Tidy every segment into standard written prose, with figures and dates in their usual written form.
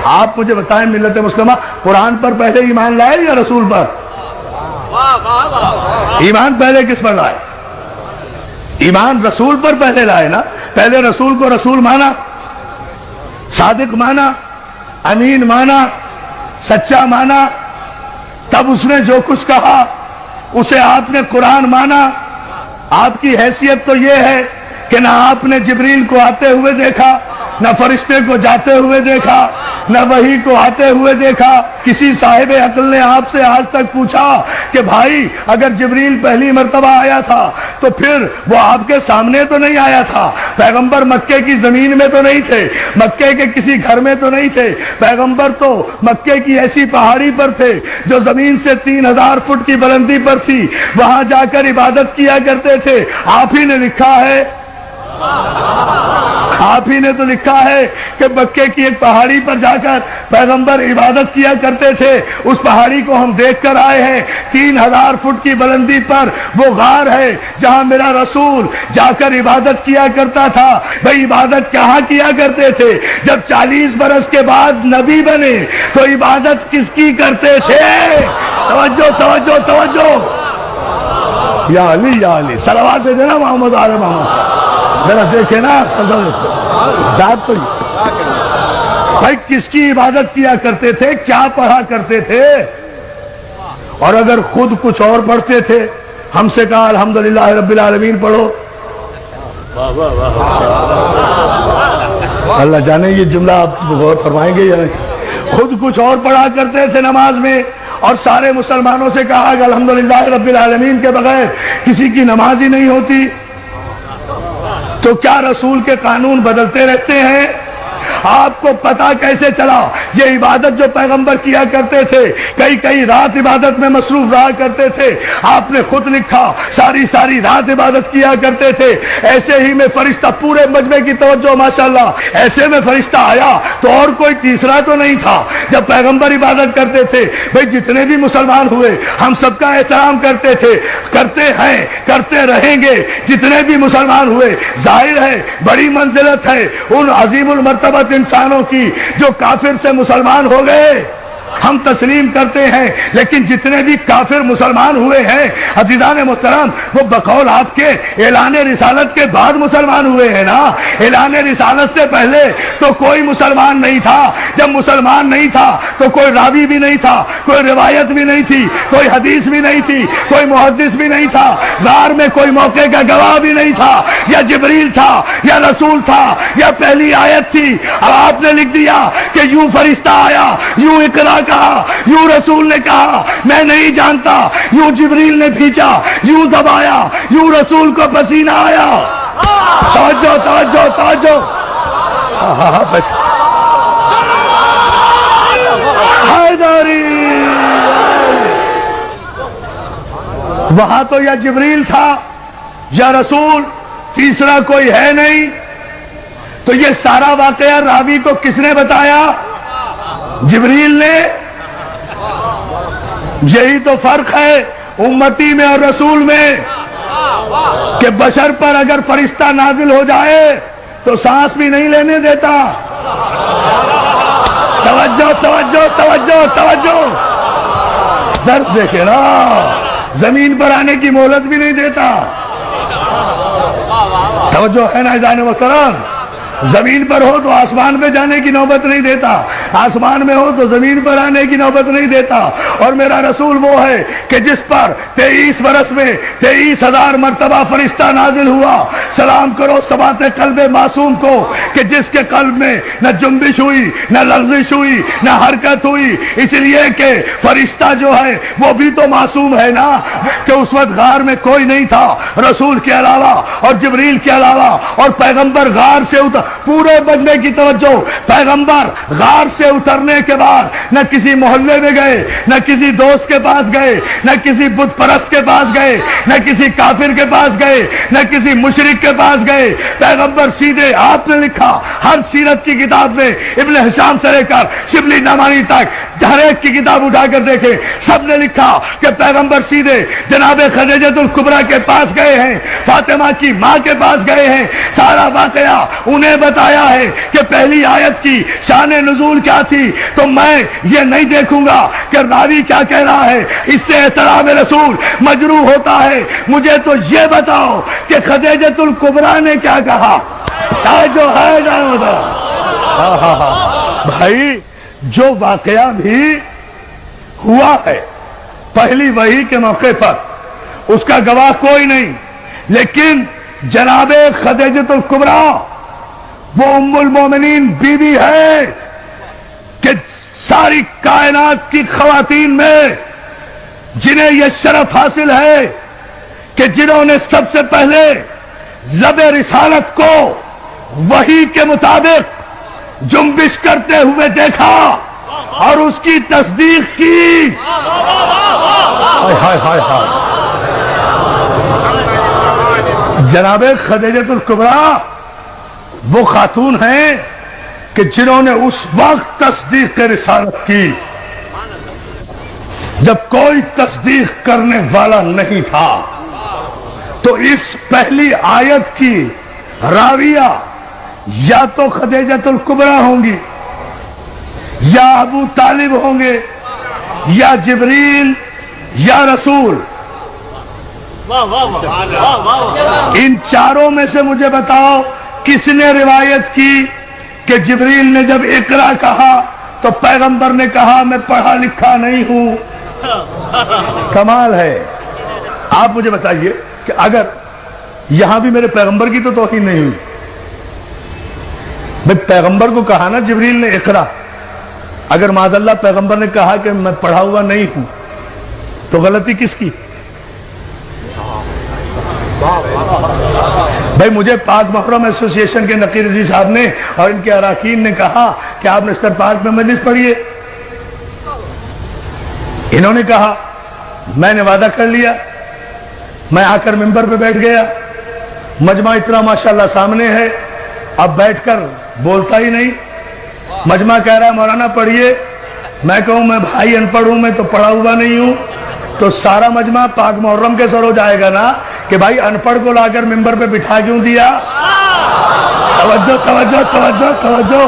آپ مجھے بتائیں ملت مسلمہ قرآن پر پہلے ایمان لائے یا رسول پر؟ ایمان پہلے کس پر لائے؟ ایمان رسول پر پہلے لائے نا. پہلے رسول کو رسول مانا, صادق مانا, امین مانا, سچا مانا, تب اس نے جو کچھ کہا اسے آپ نے قرآن مانا. آپ کی حیثیت تو یہ ہے کہ نہ آپ نے جبریل کو آتے ہوئے دیکھا, نہ فرشتے کو جاتے ہوئے دیکھا, نہ وحی کو آتے ہوئے دیکھا. کسی صاحب عقل نے آپ سے آج تک پوچھا کہ بھائی اگر جبریل پہلی مرتبہ آیا تھا تو پھر وہ آپ کے سامنے تو نہیں آیا تھا؟ پیغمبر مکے کی زمین میں تو نہیں تھے, مکے کے کسی گھر میں تو نہیں تھے. پیغمبر تو مکے کی ایسی پہاڑی پر تھے جو زمین سے 3000 فٹ کی بلندی پر تھی, وہاں جا کر عبادت کیا کرتے تھے. آپ ہی نے لکھا ہے, آپ ہی نے تو لکھا ہے کہ مکے کی ایک پہاڑی پر جا کر پیغمبر عبادت کیا کرتے تھے. اس پہاڑی کو ہم دیکھ کر آئے ہیں, 3000 فٹ کی بلندی پر وہ غار ہے جہاں میرا رسول جا کر عبادت کیا کرتا تھا. بھئی عبادت کہاں کیا کرتے تھے؟ جب 40 برس کے بعد نبی بنے تو عبادت کس کی کرتے تھے؟ توجہ توجہ توجہ, یا علی یا علی, صلوات دے دینا محمد آل محمد. ذرا دیکھے نا ذات تو بھائی کس کی عبادت کیا کرتے تھے, کیا پڑھا کرتے تھے؟ اور اگر خود کچھ اور پڑھتے تھے, ہم سے کہا الحمدللہ رب العالمین پڑھو. اللہ جانے یہ جملہ آپ غور فرمائیں گے یا نہیں. خود کچھ اور پڑھا کرتے تھے نماز میں, اور سارے مسلمانوں سے کہا کہ الحمدللہ رب العالمین کے بغیر کسی کی نماز ہی نہیں ہوتی. تو کیا رسول کے قانون بدلتے رہتے ہیں؟ آپ کو پتا کیسے چلا؟ یہ عبادت جو پیغمبر کیا کرتے تھے, کئی رات عبادت میں مصروف رہا کرتے تھے. آپ نے خود لکھا ساری رات عبادت کیا کرتے تھے. ایسے ہی میں فرشتہ, پورے مجمع کی توجہ ماشاءاللہ, ایسے میں فرشتہ آیا تو اور کوئی تیسرا تو نہیں تھا. جب پیغمبر عبادت کرتے تھے, بھئی جتنے بھی مسلمان ہوئے ہم سب کا احترام کرتے تھے, کرتے ہیں, کرتے رہیں گے. جتنے بھی مسلمان ہوئے, ظاہر ہے بڑی منزلت ہے ان عظیم المرتبہ انسانوں کی جو کافر سے مسلمان ہو گئے, ہم تسلیم کرتے ہیں. لیکن جتنے بھی کافر مسلمان ہوئے ہیں عزیزان محترم, وہ بقول آپ کے اعلان رسالت کے بعد مسلمان ہوئے ہیں نا. اعلان رسالت سے پہلے تو کوئی مسلمان نہیں تھا. جب مسلمان نہیں تھا تو کوئی راوی بھی نہیں تھا, کوئی روایت بھی نہیں تھی, کوئی حدیث بھی نہیں تھی, کوئی محدث بھی نہیں تھا, غار میں کوئی موقع کا گواہ بھی نہیں تھا. یا جبریل تھا, یا رسول تھا, یا پہلی آیت تھی. اب آپ نے لکھ دیا کہ یوں فرشتہ آیا, یوں اقرا کہا, یوں رسول نے کہا, میں نہیں جانتا, یوں جبریل نے کھینچا, یوں دبایا, یوں رسول کو پسینہ آیا. توجہ توجہ توجہ, حیدری. وہاں تو یا جبریل تھا یا رسول, تیسرا کوئی ہے نہیں. تو یہ سارا واقعہ راوی کو کس نے بتایا؟ جبریل نے. یہی تو فرق ہے امتی میں اور رسول میں, کہ بشر پر اگر فرشتہ نازل ہو جائے تو سانس بھی نہیں لینے دیتا. توجہ توجہ توجہ توجہ, درس دیکھے نا, زمین پر آنے کی مہلت بھی نہیں دیتا. توجہ ہے نا عزیزان محترم؟ زمین پر ہو تو آسمان پہ جانے کی نوبت نہیں دیتا, آسمان میں ہو تو زمین پر آنے کی نوبت نہیں دیتا. اور میرا رسول وہ ہے کہ جس پر 23 برس میں 23,000 مرتبہ فرشتہ نازل ہوا. سلام کرو ثبات قلب معصوم کو کہ جس کے قلب میں نہ جنبش ہوئی, نہ لرزش ہوئی, نہ حرکت ہوئی. اس لیے کہ فرشتہ جو ہے وہ بھی تو معصوم ہے نا, کہ اس وقت غار میں کوئی نہیں تھا رسول کے علاوہ اور جبریل کے علاوہ, اور پیغمبر غار سے اتر. پورے مجمع کی توجہ, پیغمبر غار سے اترنے کے بعد نہ کسی محلے میں گئے, نہ کسی دوست کے پاس گئے, نہ کسی بت پرست کے پاس گئے, نہ کسی کافر کے پاس گئے, نہ کسی مشرک کے پاس گئے. پیغمبر سیدھے, آپ نے لکھا ہر سیرت کی کتاب میں, ابن ہشام سے لے کر شبلی نعمانی تک ہر ایک کی کتاب اٹھا کر دیکھیں, سب نے لکھا کہ پیغمبر سیدھے جناب خدیجہ الکبریٰ کے پاس گئے ہیں, فاطمہ کی ماں کے پاس گئے ہیں. سارا واقعہ انہیں بتایا ہے کہ پہلی آیت کی شان نزول کیا تھی، تو میں یہ نہیں دیکھوں گا کہ راوی کیا کہہ رہا ہے، اس سے احترام رسول مجروح ہوتا ہے۔ مجھے تو یہ بتاؤ کہ خدیجۃ الکبریٰ نے کیا کہا، جو ہے جانو بھائی، جو واقعہ بھی ہوا ہے پہلی وحی کے موقع پر، اس کا گواہ کوئی نہیں، لیکن جناب خدیجۃ الکبریٰ وہ ام المومنین بیوی ہے کہ ساری کائنات کی خواتین میں جنہیں یہ شرف حاصل ہے کہ جنہوں نے سب سے پہلے لب رسالت کو وحی کے مطابق جنبش کرتے ہوئے دیکھا اور اس کی تصدیق کی۔ ہائے ہائے ہائے، جناب خدیجۃ الکبریٰ وہ خاتون ہیں کہ جنہوں نے اس وقت تصدیق رسالت کی جب کوئی تصدیق کرنے والا نہیں تھا۔ تو اس پہلی آیت کی راویہ یا تو خدیجۃ الکبریٰ ہوں گی، یا ابو طالب ہوں گے، یا جبریل، یا رسول۔ ان چاروں میں سے مجھے بتاؤ کس نے روایت کی کہ جبریل نے جب اقرا کہا تو پیغمبر نے کہا میں پڑھا لکھا نہیں ہوں؟ کمال ہے۔ آپ مجھے بتائیے کہ اگر یہاں بھی میرے پیغمبر کی تو توہین نہیں ہوئی، میں پیغمبر کو کہا نا جبریل نے اقرا، اگر معاذ اللہ پیغمبر نے کہا کہ میں پڑھا ہوا نہیں ہوں تو غلطی کس کی؟ بھائی مجھے پاک محرم ایسوسی ایشن کے نقیر رضوی صاحب نے اور ان کے اراکین نے کہا کہ آپ نشتر پاک میں مجلس پڑھیے، انہوں نے کہا، میں نے وعدہ کر لیا، میں آ کر ممبر پہ بیٹھ گیا، مجمع اتنا ماشاءاللہ سامنے ہے، اب بیٹھ کر بولتا ہی نہیں، مجمع کہہ رہا ہے مولانا پڑھیے، میں کہوں میں بھائی ان پڑھ ہوں، میں تو پڑھا ہوا نہیں ہوں، تو سارا مجمع پاک محرم کے سر ہو جائے گا نا کہ بھائی ان پڑھ کو لا کر ممبر پہ بٹھا کیوں دیا؟ توجہ توجہ توجہ توجہ،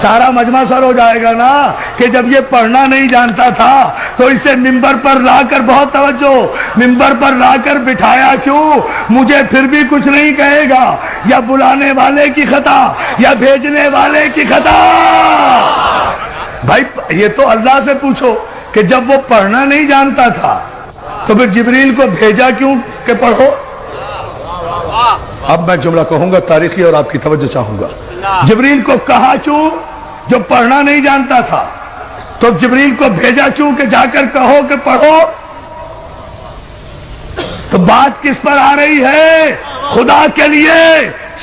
سارا مجمع سر ہو جائے گا نا کہ جب یہ پڑھنا نہیں جانتا تھا تو اسے ممبر پر لا کر، بہت توجہ، ممبر پر لا کر بٹھایا کیوں؟ مجھے پھر بھی کچھ نہیں کہے گا، یا بلانے والے کی خطا یا بھیجنے والے کی خطا۔ بھائی یہ تو اللہ سے پوچھو کہ جب وہ پڑھنا نہیں جانتا تھا تو پھر جبریل کو بھیجا کیوں کہ پڑھو؟ اب میں جملہ کہوں گا تاریخی اور آپ کی توجہ چاہوں گا۔ جبریل کو کہا کیوں جو پڑھنا نہیں جانتا تھا؟ تو جبریل کو بھیجا کیوں کہ جا کر کہو کہ پڑھو؟ تو بات کس پر آ رہی ہے؟ خدا کے لیے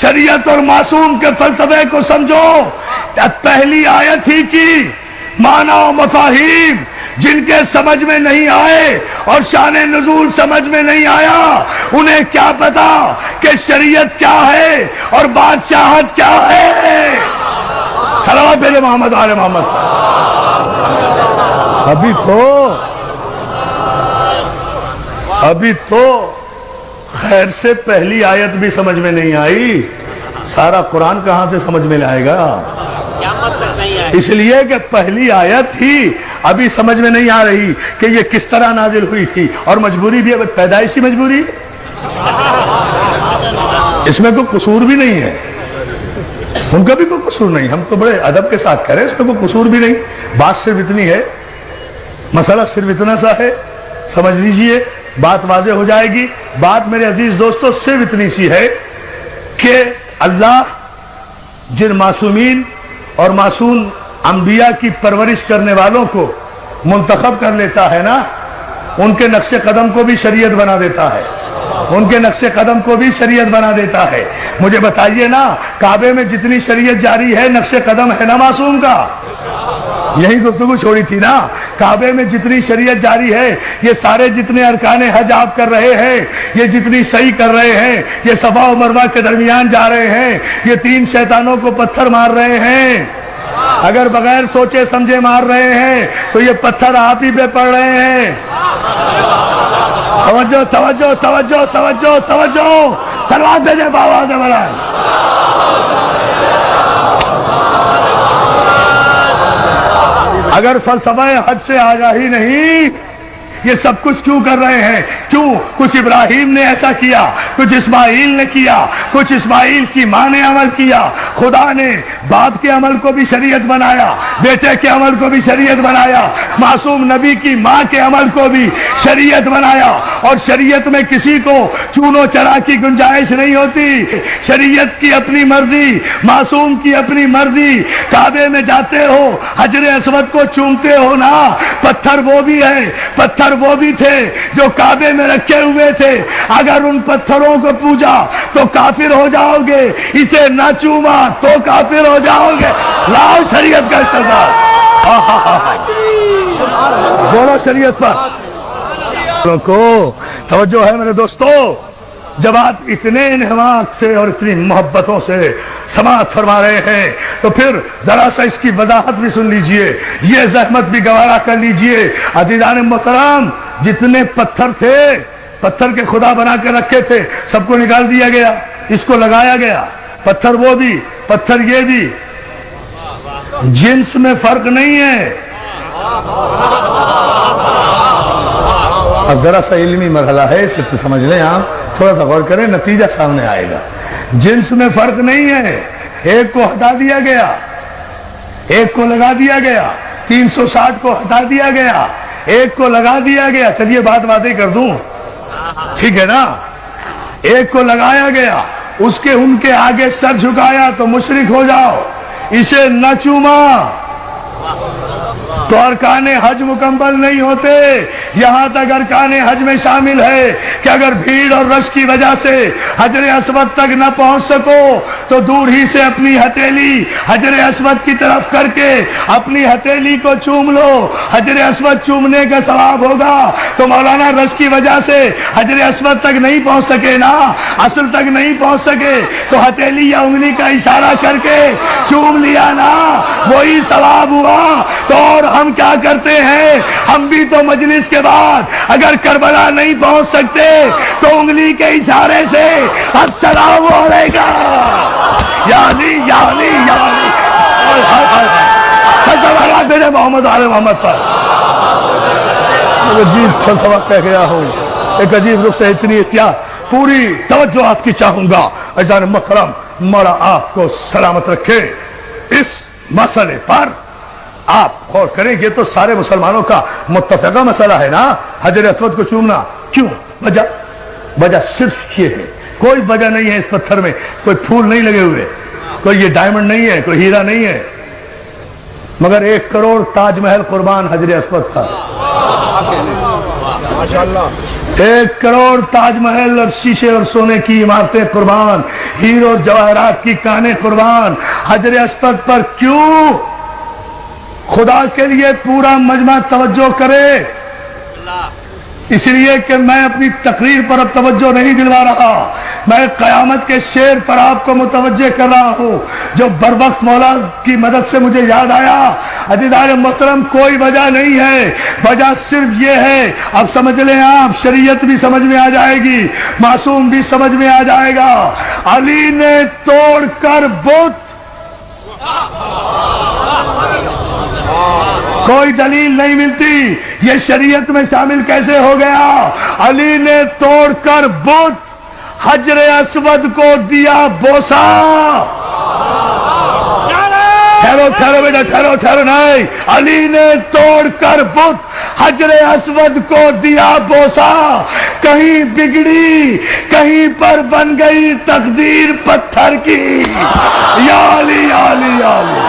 شریعت اور معصوم کے فلسفے کو سمجھو۔ پہلی آیت ہی کی معنی و مفاہیم جن کے سمجھ میں نہیں آئے اور شان نزول سمجھ میں نہیں آیا، انہیں کیا پتا کہ شریعت کیا ہے اور بادشاہت کیا ہے؟ صلوات علی محمد آل محمد۔ ابھی تو خیر سے پہلی آیت بھی سمجھ میں نہیں آئی، سارا قرآن کہاں سے سمجھ میں لائے گا؟ اس لیے کہ پہلی آیت ہی ابھی سمجھ میں نہیں آ رہی کہ یہ کس طرح نازل ہوئی تھی، اور مجبوری بھی ہے، پیدائشی مجبوری، اس میں کوئی قصور بھی نہیں ہے، ان کا بھی کوئی قصور نہیں، ہم تو بڑے ادب کے ساتھ کہہ رہے ہیں اس میں کوئی قصور بھی نہیں، بات صرف اتنی ہے، مسئلہ صرف اتنا سا ہے، سمجھ لیجئے، بات واضح ہو جائے گی۔ بات میرے عزیز دوستو صرف اتنی سی ہے کہ اللہ جن معصومین اور معصوم انبیاء کی پرورش کرنے والوں کو منتخب کر لیتا ہے نا، ان کے نقش قدم کو بھی شریعت بنا دیتا ہے، ان کے نقش قدم کو بھی شریعت بنا دیتا ہے۔ مجھے بتائیے نا، کعبے میں جتنی شریعت جاری ہے نقش قدم ہے نا معصوم کا؟ یہی گفتگو چھوڑی تھی نا، کعبے میں جتنی شریعت جاری ہے، یہ سارے جتنے ارکان حج آپ کر رہے ہیں، یہ جتنی صحیح کر رہے ہیں، یہ صفا و مروہ کے درمیان جا رہے ہیں، یہ 3 شیطانوں کو پتھر مار رہے ہیں، اگر بغیر سوچے سمجھے مار رہے ہیں تو یہ پتھر آپ ہی پہ پڑ رہے ہیں۔ توجہ توجہ توجہ توجہ توجہ، سلوات بھیجیں بابا سے بلائیں۔ اگر فلسفہ حج سے آگاہی نہیں، یہ سب کچھ کیوں کر رہے ہیں؟ کیوں؟ کچھ ابراہیم نے ایسا کیا، کچھ اسماعیل نے کیا، کچھ اسماعیل کی ماں نے عمل کیا۔ خدا نے باپ کے عمل کو بھی شریعت بنایا، بیٹے کے عمل کو بھی شریعت بنایا، معصوم نبی کی ماں کے عمل کو بھی شریعت بنایا۔ اور شریعت میں کسی کو چون و چرا کی گنجائش نہیں ہوتی، شریعت کی اپنی مرضی، معصوم کی اپنی مرضی۔ کعبے میں جاتے ہو، حجر اسود کو چومتے ہو نا، پتھر وہ بھی ہے، پتھر وہ بھی تھے جو کعبے میں رکھے ہوئے تھے، اگر ان پتھروں کو پوجا تو کافر ہو جاؤ گے، اسے نہ چوما تو کافر ہو جاؤ گے۔ لاؤ شریعت کا استعمال، بولو شریعت پر کو توجہ ہے میرے دوستو۔ جب آپ اتنے انہماک سے اور اتنی محبتوں سے سماعت فرما رہے ہیں تو پھر ذرا سا اس کی وضاحت بھی سن لیجئے، یہ زحمت بھی گوارا کر لیجئے۔ عزیزان محترم، جتنے پتھر تھے، پتھر کے خدا بنا کے رکھے تھے، سب کو نکال دیا گیا، اس کو لگایا گیا۔ پتھر وہ بھی، پتھر یہ بھی، جنس میں فرق نہیں ہے۔ اب ذرا سا علمی مرحلہ ہے، اسے سمجھ لیں، آپ تھوڑا سا غور کریں، نتیجہ سامنے آئے گا۔ جنس میں فرق نہیں ہے، ایک کو ہٹا دیا گیا، ایک کو لگا دیا گیا، 360 کو ہٹا دیا گیا، ایک کو لگا دیا گیا۔ چلیے بات واضح کر دوں، ٹھیک ہے نا؟ ایک کو لگایا گیا، اس کے ان کے آگے سر جھکایا تو مشرک ہو جاؤ، اسے نہ چوما تو ارکان حج مکمل نہیں ہوتے۔ یہاں تک ارکان حج میں شامل ہے کہ اگر بھیڑ اور رش کی وجہ سے حجر اسود تک نہ پہنچ سکو تو دور ہی سے اپنی ہتھیلی حجر اسود کی طرف کر کے اپنی ہتھیلی کو چوم لو، حجر اسود چومنے کا ثواب ہوگا۔ تو مولانا رش کی وجہ سے حجر اسود تک نہیں پہنچ سکے نا، اصل تک نہیں پہنچ سکے تو ہتھیلی یا انگلی کا اشارہ کر کے چوم لیا نا، وہی ثواب ہوا۔ تو اور ہم کیا کرتے ہیں؟ ہم بھی تو مجلس کے بعد اگر کربلا نہیں پہنچ سکتے تو انگلی کے اشارے سے السلام علیکم یا علی یا علی یا علی، تیرے محمد آل محمد پر عجیب فلسفہ کہہ گیا ہوں، ایک عجیب رخ سے اتنی احتیاط، پوری توجہ آپ کی چاہوں گا۔ عزیزان محترم، مولا آپ کو سلامت رکھے۔ اس مسئلے پر آپ غور کریں، یہ تو سارے مسلمانوں کا متفقہ مسئلہ ہے نا، حجر اسود کو چومنا۔ کیوں؟ وجہ صرف یہ ہے، کوئی وجہ نہیں ہے اس پتھر میں، کوئی پھول نہیں لگے ہوئے، کوئی یہ ڈائمنڈ نہیں ہے، کوئی ہیرا نہیں ہے، مگر 1 کروڑ تاج محل قربان حجر اسود تھا۔ 1 کروڑ تاج محل اور شیشے اور سونے کی عمارتیں قربان، ہیروں اور جواہرات کی کانیں قربان حجر اسود پر۔ کیوں؟ خدا کے لیے پورا مجمع توجہ کرے، اس لیے کہ میں اپنی تقریر پر اب توجہ نہیں دلوا رہا، میں قیامت کے شعر پر آپ کو متوجہ کر رہا ہوں جو بروقت مولا کی مدد سے مجھے یاد آیا۔ عزیزان محترم، کوئی وجہ نہیں ہے، وجہ صرف یہ ہے، اب سمجھ لیں آپ، شریعت بھی سمجھ میں آ جائے گی، معصوم بھی سمجھ میں آ جائے گا۔ علی نے توڑ کر بت، کوئی دلیل نہیں ملتی، یہ شریعت میں شامل کیسے ہو گیا؟ علی نے توڑ کر بت حجر اسود کو دیا بوسا۔ ٹھہرو بیٹا، ٹھہرو نہیں، علی نے توڑ کر بت حجر اسود کو دیا بوسا، کہیں بگڑی کہیں پر بن گئی تقدیر پتھر کی۔ یا علی یا علی یا علی،